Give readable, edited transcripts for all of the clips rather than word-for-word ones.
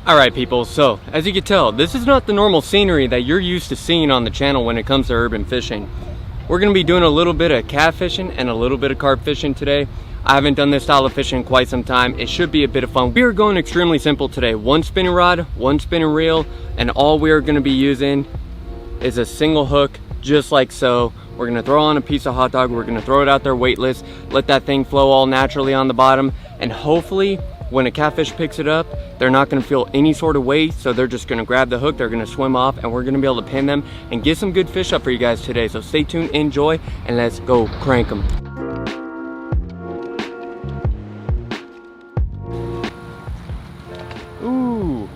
Alright people, so as you can tell, this is not the normal scenery that you're used to seeing on the channel when it comes to urban fishing. We're going to be doing a little bit of catfishing and a little bit of carp fishing today. I haven't done this style of fishing in quite some time. It should be a bit of fun. We are going extremely simple today. One spinning rod, one spinning reel, and all we are going to be using is a single hook, just like so. We're going to throw on a piece of hot dog. We're going to throw it out there weightless, let that thing flow all naturally on the bottom, and hopefully when a catfish picks it up, they're not going to feel any sort of weight, so they're just going to grab the hook, they're going to swim off, and we're going to be able to pin them and get some good fish up for you guys today. So stay tuned, enjoy, and let's go crank them. Ooh,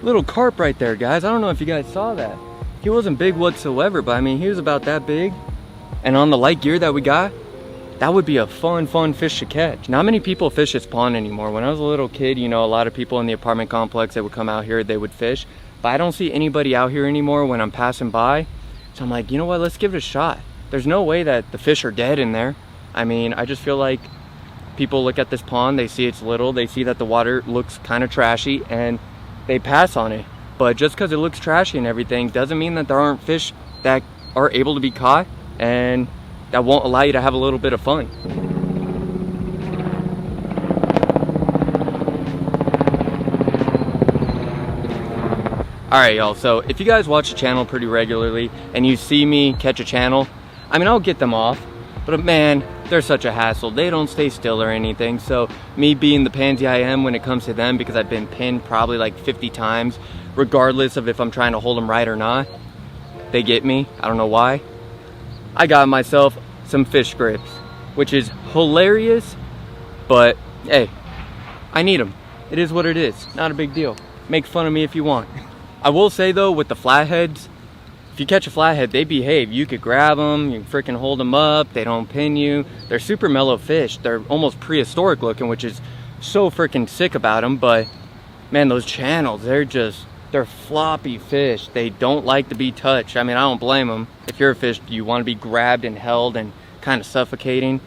little carp right there, guys. I don't know if you guys saw that. He wasn't big whatsoever, but I mean, he was about that big. And on the light gear that we got, that would be a fun fish to catch. Not many people fish this pond anymore. When I was a little kid, you know, a lot of people in the apartment complex, they would come out here, they would fish. But I don't see anybody out here anymore when I'm passing by. So I'm like, you know what, let's give it a shot. There's no way that the fish are dead in there. I mean, I just feel like people look at this pond, they see it's little, they see that the water looks kind of trashy, and they pass on it. But just because it looks trashy and everything doesn't mean that there aren't fish that are able to be caught and that won't allow you to have a little bit of fun. All right, y'all, so if you guys watch the channel pretty regularly and you see me catch a channel, I mean, I'll get them off, but man, they're such a hassle. They don't stay still or anything. So me being the pansy I am when it comes to them, because I've been pinned probably like 50 times, regardless of if I'm trying to hold them right or not, they get me. I don't know why. I got myself some fish grips, which is hilarious, but hey, I need them. It is what it is. Not a big deal. Make fun of me if you want. I will say though, with the flatheads, if you catch a flathead, they behave. You could grab them, you freaking hold them up, they don't pin you. They're super mellow fish. They're almost prehistoric looking, which is so freaking sick about them. But man, those channels, they're floppy fish. They don't like to be touched. I mean, I don't blame them. If you're a fish, you want to be grabbed and held and kind of suffocating.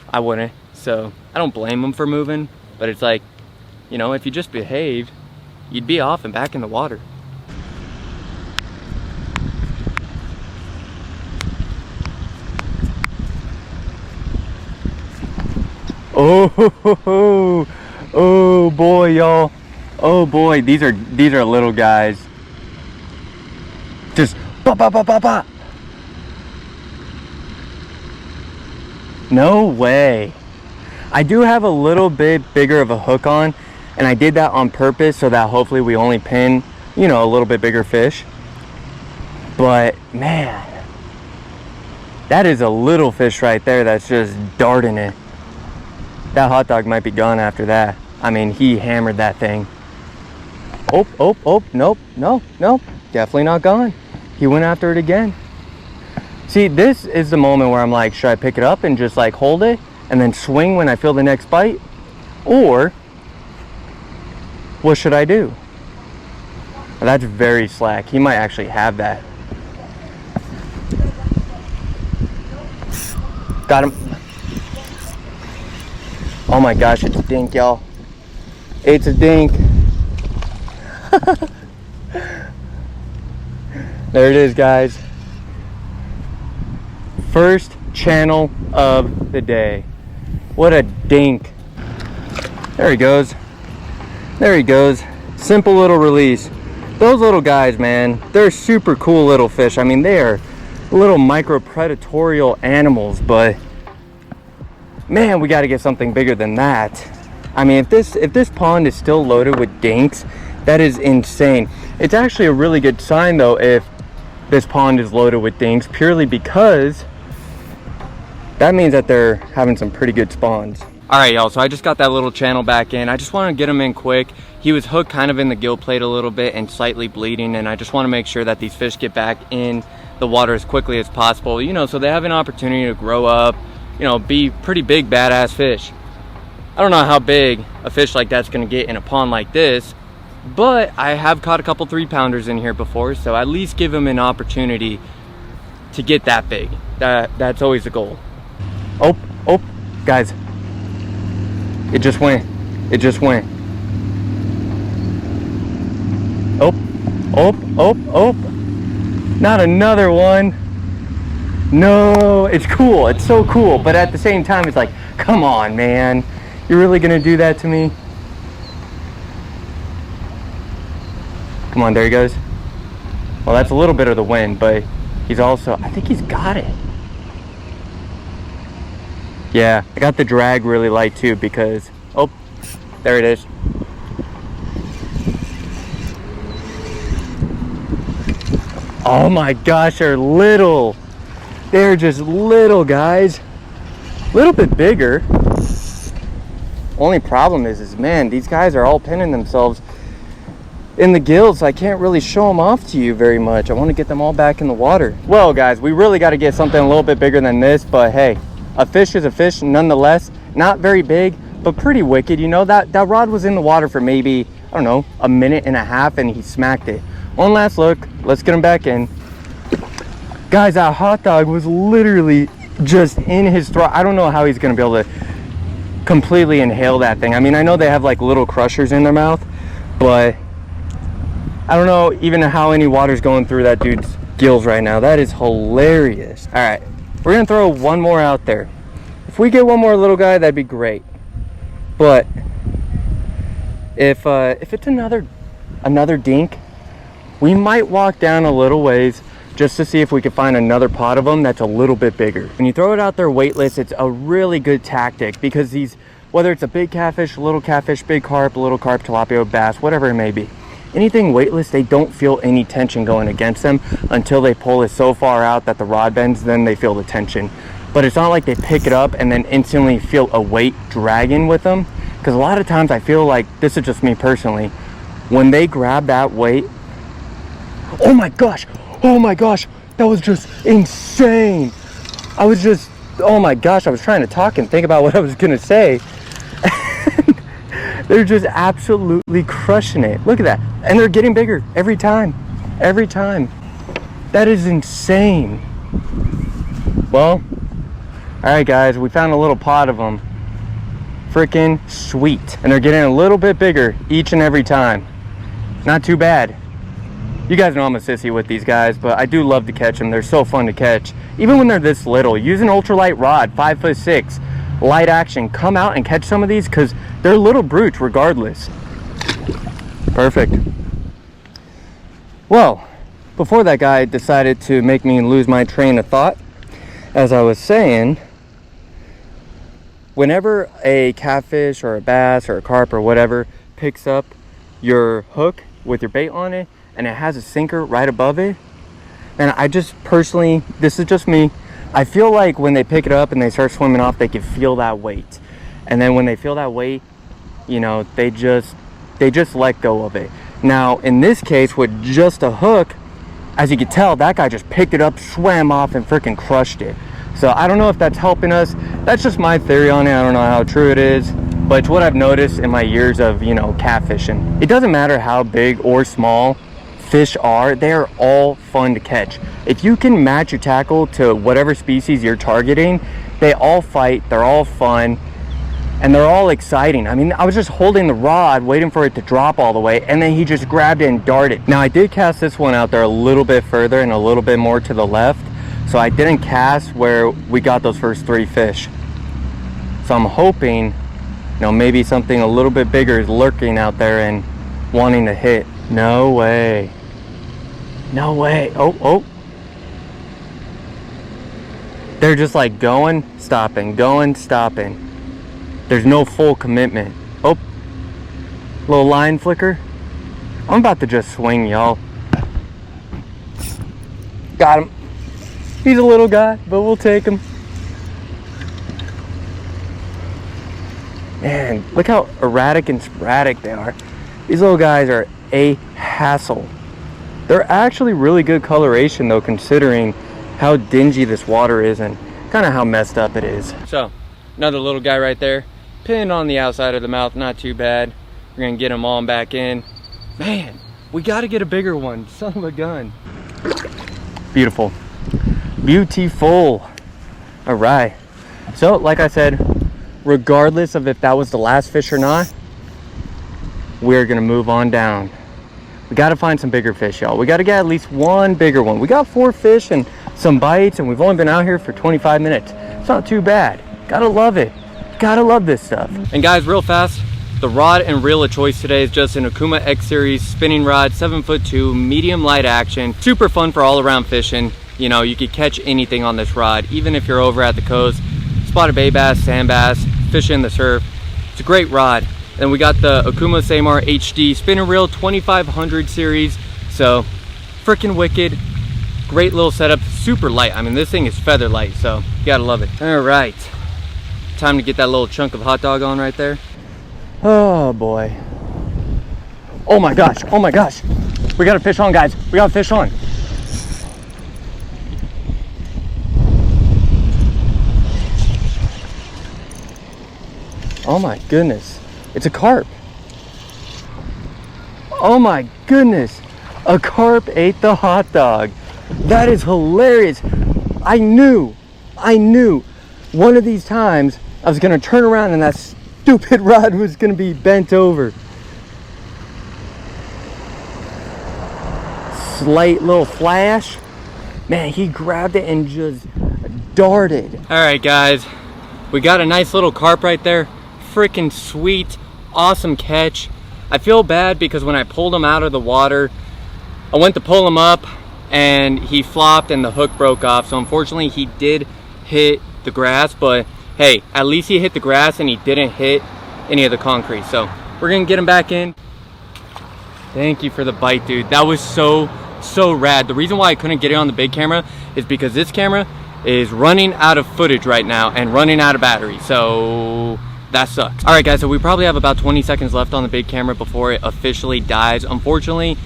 I wouldn't. So I don't blame them for moving. But it's like, you know, if you just behaved, you'd be off and back in the water. Oh boy, y'all. Oh boy, these are little guys. Just ba ba ba ba ba. No way. I do have a little bit bigger of a hook on, and I did that on purpose so that hopefully we only pin, you know, a little bit bigger fish. But man, that is a little fish right there that's just darting it. That hot dog might be gone after that. I mean, he hammered that thing. Oh, nope, no, definitely not gone. He went after it again. See, this is the moment where I'm like, should I pick it up and just like hold it and then swing when I feel the next bite? Or what should I do? Well, that's very slack. He might actually have that. Got him. Oh my gosh, it's a dink, y'all. It's a dink. There it is, guys. First channel of the day. What a dink. There he goes. There he goes. Simple little release. Those little guys, man, they're super cool little fish. I mean, they are little micro predatorial animals, but man, we got to get something bigger than that. I mean, if this pond is still loaded with dinks, that is insane. It's actually a really good sign though if this pond is loaded with dinks, purely because that means that they're having some pretty good spawns. All right, y'all, so I just got that little channel back in. I just want to get him in quick. He was hooked kind of in the gill plate a little bit and slightly bleeding, and I just want to make sure that these fish get back in the water as quickly as possible, you know, so they have an opportunity to grow up, you know, be pretty big badass fish. I don't know how big a fish like that's going to get in a pond like this, but I have caught a couple 3-pounders in here before, so at least give them an opportunity to get that big. That's always the goal. Oh, guys, it just went. Oh, oh, oh, oh. Not another one. No, it's cool. It's so cool. But at the same time, it's like, come on, man. You're really gonna do that to me? Come on, there he goes. Well, that's a little bit of the wind, but he's also, I think he's got it. Yeah, I got the drag really light too because, oh, there it is. Oh my gosh, they're little. They're just little, guys. A little bit bigger. Only problem is man, these guys are all pinning themselves in the gills. So I can't really show them off to you very much. I want to get them all back in the water. Well, guys, we really got to get something a little bit bigger than this, but hey, a fish is a fish nonetheless. Not very big, but pretty wicked. You know, that rod was in the water for maybe, I don't know, a minute and a half, and he smacked it. One last look. Let's get him back in. Guys, that hot dog was literally just in his throat. I don't know how he's going to be able to completely inhale that thing. I mean, I know they have like little crushers in their mouth, but I don't know even how any water's going through that dude's gills right now. That is hilarious. All right, we're going to throw one more out there. If we get one more little guy, that'd be great. But if it's another dink, we might walk down a little ways just to see if we can find another pot of them that's a little bit bigger. When you throw it out there weightless, it's a really good tactic because these, whether it's a big catfish, little catfish, big carp, little carp, tilapia, bass, whatever it may be, anything weightless, they don't feel any tension going against them until they pull it so far out that the rod bends, then they feel the tension. But it's not like they pick it up and then instantly feel a weight dragging with them. Because a lot of times I feel like, this is just me personally, when they grab that weight, oh my gosh, that was just insane. I was just, oh my gosh, I was trying to talk and think about what I was gonna say. They're just absolutely crushing it. Look at that. And they're getting bigger every time. Every time. That is insane. Well, all right, guys, we found a little pot of them. Freaking sweet. And they're getting a little bit bigger each and every time. Not too bad. You guys know I'm a sissy with these guys, but I do love to catch them. They're so fun to catch. Even when they're this little, use an ultralight rod, 5'6", light action. Come out and catch some of these because they're little brutes regardless. Perfect. Well, before that guy decided to make me lose my train of thought, as I was saying, whenever a catfish or a bass or a carp or whatever picks up your hook with your bait on it, and it has a sinker right above it, and I just personally, this is just me, I feel like when they pick it up and they start swimming off, they can feel that weight. And then when they feel that weight, you know, they just let go of it. Now, in this case, with just a hook, as you can tell, that guy just picked it up, swam off, and freaking crushed it. So I don't know if that's helping us. That's just my theory on it. I don't know how true it is, but it's what I've noticed in my years of, you know, catfishing. It doesn't matter how big or small fish are, they're all fun to catch. If you can match your tackle to whatever species you're targeting, they all fight, they're all fun, and they're all exciting. I mean, I was just holding the rod waiting for it to drop all the way, and then he just grabbed it and darted. Now, I did cast this one out there a little bit further and a little bit more to the left, so I didn't cast where we got those first 3 fish. So I'm hoping, you know, maybe something a little bit bigger is lurking out there and wanting to hit. No way. No way. Oh. They're just like going, stopping, going, stopping. There's no full commitment. Oh, little line flicker. I'm about to just swing, y'all. Got him. He's a little guy, but we'll take him. Man, look how erratic and sporadic they are. These little guys are a hassle. They're actually really good coloration though, considering how dingy this water is and kind of how messed up it is. So, another little guy right there, pinned on the outside of the mouth, not too bad. We're gonna get him on back in. Man, we gotta get a bigger one, son of a gun. Beautiful. Beautiful. All right. So, like I said, regardless of if that was the last fish or not, we're gonna move on down. we got to find some bigger fish, y'all. We got to get at least one bigger one. We got 4 fish and some bites, and we've only been out here for 25 minutes. It's not too bad. Gotta love it. Gotta love this stuff. And guys, real fast, the rod and reel of choice today is just an Okuma X Series spinning rod, 7'2", medium light action. Super fun for all around fishing. You know, you could catch anything on this rod, even if you're over at the coast. Spotted bay bass, sand bass, fishing in the surf. It's a great rod. Then we got the Okuma Samar HD spinning reel 2500 series. So freaking wicked. Great little setup, super light. I mean, this thing is feather light, so you gotta love it. All right, time to get that little chunk of hot dog on right there. Oh boy. Oh my gosh, oh my gosh. We got a fish on, guys. We got a fish on. Oh my goodness, it's a carp. Oh my goodness, a carp ate the hot dog. That is hilarious. I knew one of these times I was gonna turn around and that stupid rod was gonna be bent over. Slight little flash. Man, he grabbed it and just darted. All right, guys, we got a nice little carp right there. Freaking sweet, awesome catch. I feel bad because when I pulled him out of the water, I went to pull him up and he flopped and the hook broke off. So unfortunately he did hit the grass, but hey, at least he hit the grass and he didn't hit any of the concrete. So we're gonna get him back in. Thank you for the bite, dude. That was so rad. The reason why I couldn't get it on the big camera is because this camera is running out of footage right now and running out of battery. So that sucks. All right, guys, so we probably have about 20 seconds left on the big camera before it officially dies. Unfortunately,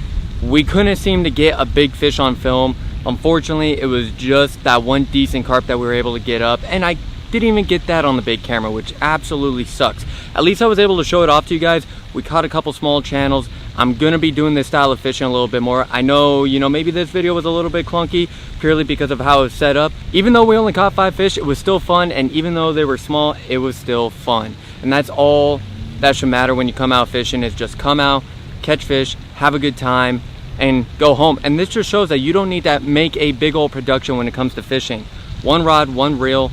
we couldn't seem to get a big fish on film. Unfortunately, it was just that one decent carp that we were able to get up, and I didn't even get that on the big camera, which absolutely sucks. At least I was able to show it off to you guys. We caught a couple small channels. I'm gonna be doing this style of fishing a little bit more. I know, you know, maybe this video was a little bit clunky purely because of how it was set up. Even though we only caught 5 fish, it was still fun, and even though they were small, it was still fun. And that's all that should matter when you come out fishing, is just come out, catch fish, have a good time, and go home. And this just shows that you don't need to make a big old production when it comes to fishing. One rod, one reel,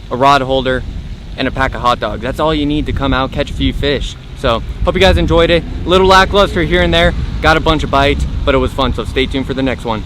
a rod holder, and a pack of hot dogs. That's all you need to come out, catch a few fish. So hope you guys enjoyed it. A little lackluster here and there, got a bunch of bites, but it was fun. So stay tuned for the next one.